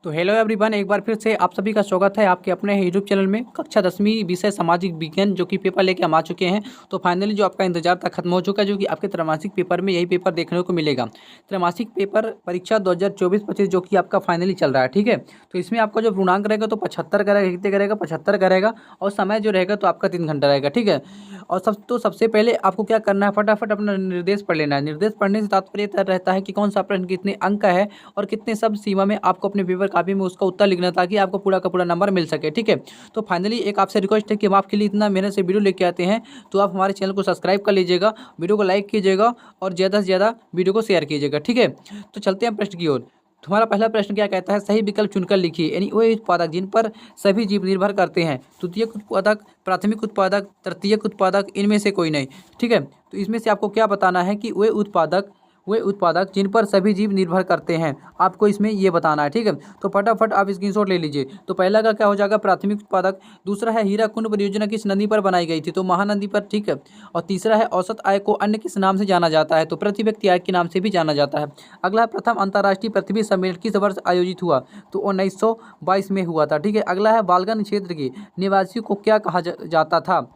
तो hello everyone, एक बार फिर से आप सभी का स्वागत है आपके अपने यूट्यूब चैनल में। कक्षा 10वीं विषय सामाजिक विज्ञान जो कि पेपर लेके हम आ चुके हैं। तो फाइनली जो आपका इंतजार था खत्म हो चुका है, जो कि आपके त्रैमासिक पेपर में यही पेपर देखने को मिलेगा। त्रैमासिक पेपर परीक्षा 2024-25 जो कि आपका फाइनली चल रहा है, ठीक है। तो इसमें आपका जो पूर्णांक रहेगा तो 75 का रहेगा, कितने का रहेगा 75 का रहेगा। और समय जो रहेगा तो आपका 3 घंटा रहेगा, ठीक है। और सबसे पहले आपको क्या करना है, फटाफट अपना निर्देश पढ़ लेना है। निर्देश पढ़ने से तात्पर्य रहता है कि कौन सा प्रश्न कितने अंक का है और कितने सब सीमा में आपको अपने पेपर कॉपी में उसका उत्तर लिखना, ताकि आपको पूरा का पूरा नंबर मिल सके, ठीक है। तो फाइनली एक आपसे रिक्वेस्ट है कि हम आपके लिए इतना मेहनत से वीडियो लेके आते हैं, तो आप हमारे चैनल को सब्सक्राइब कर लीजिएगा, वीडियो को लाइक कीजिएगा और ज़्यादा से ज़्यादा वीडियो को शेयर कीजिएगा, ठीक है। तो चलते हैं प्रश्न की ओर। तुम्हारा पहला प्रश्न क्या कहता है, सही विकल्प चुनकर लिखिए। यानी वे उत्पादक जिन पर सभी जीव निर्भर करते हैं, द्वितीयक उत्पादक, प्राथमिक उत्पादक, तृतीयक उत्पादक, इनमें से कोई नहीं, ठीक है। तो इसमें से आपको क्या बताना है कि वे उत्पादक जिन पर सभी जीव निर्भर करते हैं, आपको इसमें ये बताना है, ठीक है। तो फटाफट आप स्क्रीनशॉट ले लीजिए। तो पहला का क्या हो जाएगा, प्राथमिक उत्पादक। दूसरा है हीराकुंड परियोजना किस नदी पर बनाई गई थी, तो महानदी पर, ठीक है। और तीसरा है औसत आय को अन्य किस नाम से जाना जाता है, तो प्रति व्यक्ति आय के नाम से भी जाना जाता है। अगला है प्रथम अंतर्राष्ट्रीय पृथ्वी सम्मेलन किस वर्ष आयोजित हुआ, तो 1922 में हुआ था, ठीक है। अगला है बालगन क्षेत्र के निवासियों को क्या कहा जाता था,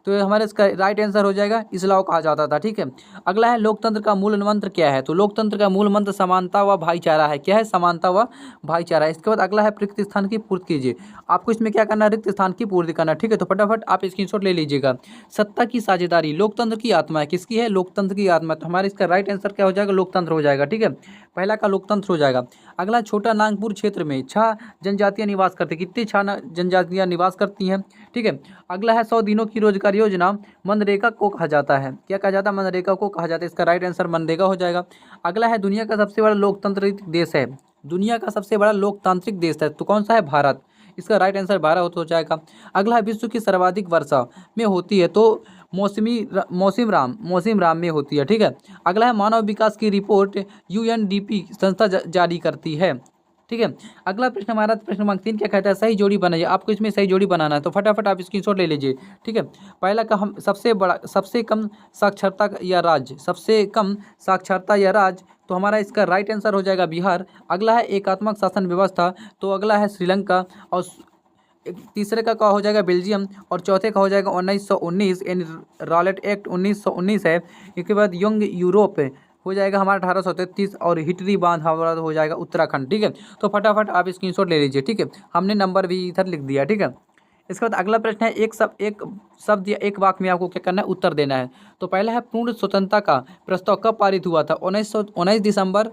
तो ये हमारे इसका राइट आंसर हो जाएगा इसलाव कहा जाता था, ठीक है। अगला है लोकतंत्र का मूल मंत्र क्या है, तो लोकतंत्र का मूल मंत्र समानता व भाईचारा है। क्या है, समानता व भाईचारा। इसके बाद अगला है रिक्त स्थान की पूर्ति कीजिए। आपको इसमें क्या करना है, रिक्त स्थान की पूर्ति करना, ठीक है। तो फटाफट आप स्क्रीनशॉट ले लीजिएगा। सत्ता की साझेदारी लोकतंत्र की आत्मा है, किसकी है, लोकतंत्र की आत्मा। तो हमारे इसका राइट आंसर क्या हो जाएगा, लोकतंत्र हो जाएगा, ठीक है। पहला का लोकतंत्र हो जाएगा। अगला छोटा नागपुर क्षेत्र में 6 जनजातियां निवास करती, कितनी 6 जनजातियां निवास करती हैं, ठीक है। अगला है 100 दिनों की रोजगार योजना मनरेगा को कहा जाता है। क्या कहा जाता है, मनरेगा को कहा जाता है। इसका राइट आंसर मनरेगा हो जाएगा। अगला है दुनिया का सबसे बड़ा लोकतांत्रिक देश है, दुनिया का सबसे बड़ा लोकतांत्रिक देश है, तो कौन सा है, भारत। इसका राइट आंसर 12 हो जाएगा। अगला है विश्व की सर्वाधिक वर्षा में होती है, तो मौसिम राम में होती है, ठीक है। अगला है मानव विकास की रिपोर्ट यूएनडीपी संस्था जारी करती है, ठीक है। अगला प्रश्न हमारा प्रश्न क्रमांक 3 क्या कहता है, सही जोड़ी बनाइए। आपको इसमें सही जोड़ी बनाना है, तो फटाफट आप स्क्रीनशॉट ले लीजिए, ठीक है। पहला का हम सबसे कम साक्षरता या राज्य, सबसे कम साक्षरता या राज्य, तो हमारा इसका राइट आंसर हो जाएगा बिहार। अगला है एकात्मक शासन व्यवस्था, तो अगला है श्रीलंका। और तीसरे का हो जाएगा बेल्जियम। और चौथे का हो जाएगा 1919, यानी रॉलेट एक्ट 1919 है। इसके बाद यंग यूरोप हो जाएगा हमारा 1833। और हिटरी बांध हमारा हो जाएगा उत्तराखंड, ठीक है। तो फटाफट आप स्क्रीनशॉट ले लीजिए, ठीक है। हमने नंबर भी इधर लिख दिया, ठीक है। इसके बाद अगला प्रश्न है एक शब्द या एक वाक्य में आपको क्या करना है, उत्तर देना है। तो पहला है पूर्ण स्वतंत्रता का प्रस्ताव कब पारित हुआ था, 19 दिसंबर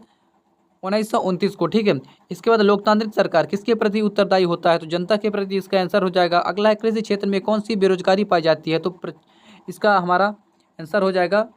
1929 को, ठीक है। इसके बाद लोकतांत्रिक सरकार किसके प्रति उत्तरदायी होता है, तो जनता के प्रति, इसका आंसर हो जाएगा। अगला है कृषि क्षेत्र में कौन सी बेरोजगारी पाई जाती है, तो इसका हमारा आंसर हो जाएगा,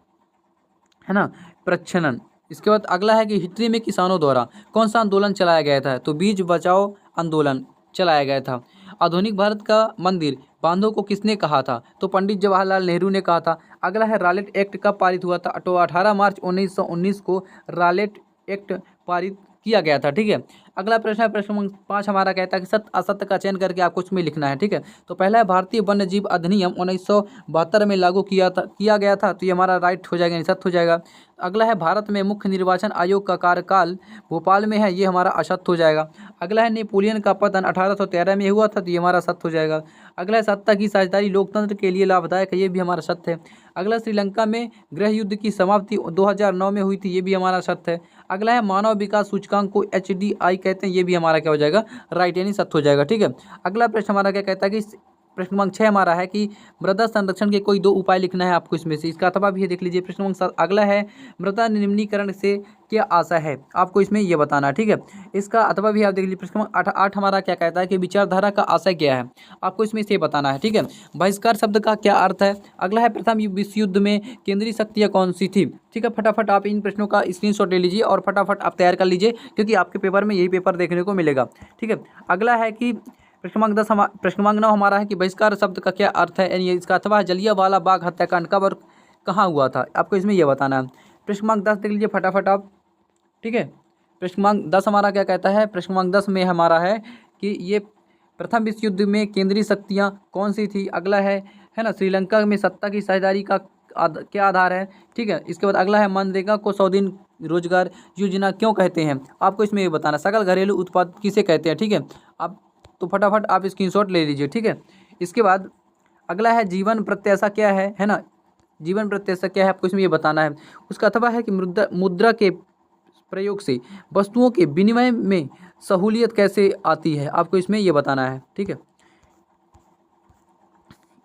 है ना, प्रच्छन्न। इसके बाद अगला है कि हिटरी में किसानों द्वारा कौन सा आंदोलन चलाया गया था, तो बीज बचाओ आंदोलन चलाया गया था। आधुनिक भारत का मंदिर बांधो को किसने कहा था, तो पंडित जवाहरलाल नेहरू ने कहा था। अगला है रॉलेट एक्ट कब पारित हुआ था, तो 18 मार्च 1919 को रॉलेट एक्ट पारित किया गया था, ठीक है। अगला प्रश्न है प्रश्न क्रमांक 5 हमारा कहता है कि सत्य असत्य का चयन करके आपको उसमें लिखना है, ठीक है। तो पहला है भारतीय वन्य जीव अधिनियम 1972 में लागू किया गया था, तो ये हमारा राइट हो जाएगा, सत्य हो जाएगा। अगला है भारत में मुख्य निर्वाचन आयोग का कार्यकाल भोपाल में है, ये हमारा असत्य हो जाएगा। अगला है नेपोलियन का पतन 1813 में हुआ था, तो ये हमारा सत्य हो जाएगा। अगला है सत्ता की साझेदारी लोकतंत्र के लिए लाभदायक है, ये भी हमारा सत्य है। अगला श्रीलंका में गृह युद्ध की समाप्ति 2009 में हुई थी, ये भी हमारा सत्य है। अगला है मानव विकास सूचकांक को HDI कहते हैं, ये भी हमारा क्या हो जाएगा, राइट यानी सत्य हो जाएगा, ठीक है। अगला प्रश्न हमारा क्या कहता है कि प्रश्न क्रमांक 6 हमारा है कि मृदा संरक्षण के कोई 2 उपाय लिखना है आपको इसमें से। इसका अथवा भी देख लीजिए। प्रश्न क्रमांक 7 अगला है मृदा निम्नीकरण से क्या आशा है, आपको इसमें ये बताना है, ठीक है। इसका अथवा भी आप देख लीजिए। प्रश्न क्रमांक 8 हमारा क्या कहता है कि विचारधारा का आशय क्या है, आपको इसमें से बताना है, ठीक है। बहिष्कार शब्द का क्या अर्थ है। अगला है प्रथम विश्व युद्ध में केंद्रीय शक्तियाँ कौन सी थी, ठीक है। फटाफट आप इन प्रश्नों का स्क्रीनशॉट ले लीजिए और फटाफट आप तैयार कर लीजिए, क्योंकि आपके पेपर में यही पेपर देखने को मिलेगा, ठीक है। अगला है कि प्रश्न क्रमांक 9 हमारा है कि बहिष्कार शब्द का क्या अर्थ है, यानी इसका अथवा जलियांवाला बाग हत्याकांड कब और कहाँ हुआ था, आपको इसमें यह बताना है। प्रश्न क्रमांक 10 देख लीजिए फटाफट आप, ठीक है। प्रश्न क्रमांक 10 हमारा क्या कहता है, प्रश्न क्रमांक 10 में हमारा है कि ये प्रथम विश्व युद्ध में केंद्रीय शक्तियाँ कौन सी थी। अगला है ना, श्रीलंका में सत्ता की साझेदारी का क्या आधार है, ठीक है। इसके बाद अगला है मनरेगा को 100 दिन रोजगार योजना क्यों कहते हैं, आपको इसमें ये बताना। सकल घरेलू उत्पाद किसे कहते हैं, ठीक है। आप तो फटाफट आप स्क्रीनशॉट ले लीजिए, ठीक है। इसके बाद अगला है जीवन प्रत्याशा क्या है ना। जीवन प्रत्याशा क्या है, आपको इसमें ये बताना है। उसका अथवा है कि मुद्रा के प्रयोग से वस्तुओं के विनिमय में सहूलियत कैसे आती है, आपको इसमें ये बताना है, ठीक है।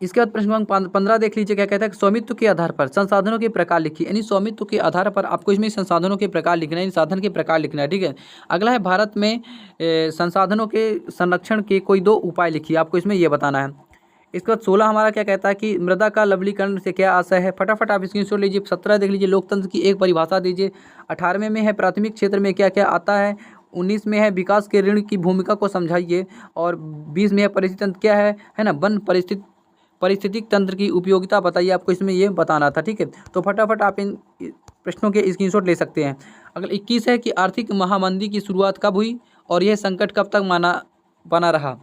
इसके बाद प्रश्न क्रमांक 15 देख लीजिए, क्या कहता है कि स्वामित्व के आधार पर संसाधनों के प्रकार लिखिए। यानी स्वामित्व के आधार पर आपको इसमें संसाधनों के प्रकार लिखना है, साधन के प्रकार लिखना है, ठीक है। अगला है भारत में संसाधनों के संरक्षण के कोई 2 उपाय लिखिए, आपको इसमें यह बताना है। इसके बाद 16 हमारा क्या कहता है कि मृदा का लवलीकरण से क्या आशय है, फटाफट आप स्क्रीनशॉट लीजिए। 17 देख लीजिए, लोकतंत्र की एक परिभाषा दीजिए। 18वें में है प्राथमिक क्षेत्र में क्या क्या आता है। 19 में है विकास के ऋण की भूमिका को समझाइए। और 20 में है परिस्थिति तंत्र क्या है ना, वन परिस्थितिक तंत्र की उपयोगिता बताइए, आपको इसमें ये बताना था, ठीक है। तो फटाफट आप इन प्रश्नों के स्क्रीनशॉट ले सकते हैं। अगला 21 है कि आर्थिक महामंदी की शुरुआत कब हुई और यह संकट कब तक बना रहा।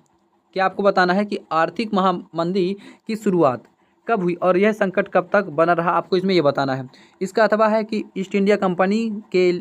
क्या आपको बताना है कि आर्थिक महामंदी की शुरुआत कब हुई और यह संकट कब तक बना रहा, आपको इसमें यह बताना है। इसका अथवा है कि ईस्ट इंडिया कंपनी के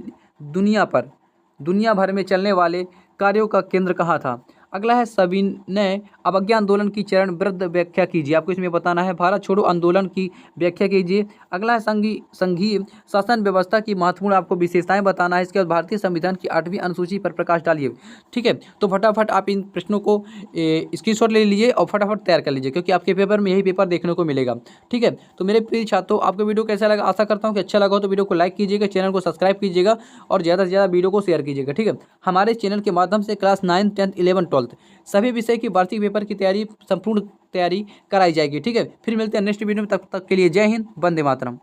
दुनिया भर में चलने वाले कार्यों का केंद्र कहाँ था। अगला है सविनय अवज्ञा आंदोलन की चरणबद्ध व्याख्या कीजिए, आपको इसमें बताना है। भारत छोड़ो आंदोलन की व्याख्या कीजिए। अगला है संघीय शासन व्यवस्था की महत्वपूर्ण आपको विशेषताएं बताना है। इसके बाद भारतीय संविधान की 8वीं अनुसूची पर प्रकाश डालिए, ठीक है। तो फटाफट आप इन प्रश्नों को स्क्रीनशॉट ले लीजिए और फटाफट तैयार कर लीजिए, क्योंकि आपके पेपर में यही पेपर देखने को मिलेगा, ठीक है। तो मेरे प्रिय छात्रों, आपको वीडियो कैसा लगा, आशा करता हूँ कि अच्छा लगा हो तो वीडियो को लाइक कीजिएगा, चैनल को सब्सक्राइब कीजिएगा और ज़्यादा से ज़्यादा वीडियो को शेयर कीजिएगा, ठीक है। हमारे चैनल के माध्यम से क्लास 9, 10, 11, 12 सभी विषय की वार्षिक पेपर की तैयारी, संपूर्ण तैयारी कराई जाएगी, ठीक है। फिर मिलते हैं नेक्स्ट वीडियो में, तब तक के लिए जय हिंद, वंदे मातरम।